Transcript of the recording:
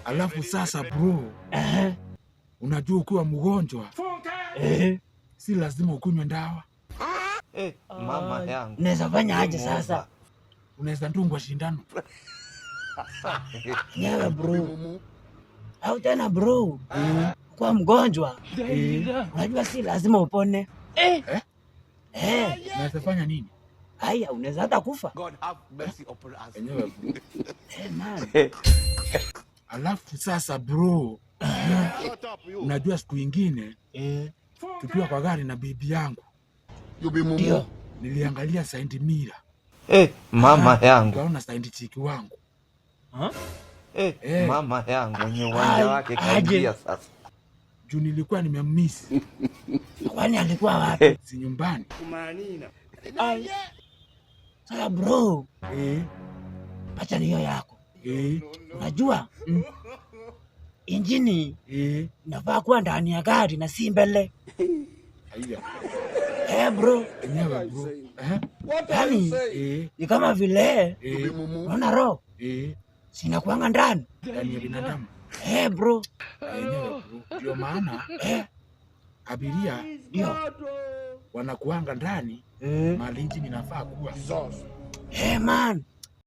Alafu sasa bro, unajua ukiwa mgonjwa si lazima ukunywe dawa. Mama yangu. Unaweza fanya aje sasa? Unaweza ndungwa shindano. Nyewe bro. Au tena bro. Kwa mgonjwa. Unajua si lazima upone. Unaweza fanya nini? Haya, unaweza hata kufa. God have mercy upon us. Enyewe bro. Man. Alafu sasa bro, unajua siku ingine tukiwa kwa gari na bibi yangu Ndio. niliangalia Saint Mira. Mama yangu. Kaona Saint Chiki wangu. Mama yangu mwenye uwanja wake kaingia sasa. Juu nilikuwa nimemiss. Kwani alikuwa wapi? Si nyumbani. Sasa bro. Acha niyo yako. Unajua? Injini inafaa kuwa ndani ya gari na si mbele. Bro. Enyewe bro. Yaani ni kama vile unaona roho sina kuanga ndani ya binadamu. Bro. Enyewe bro. Ndio maana abiria ndio wanakuanga ndani, mali injini inafaa kuwa. Man.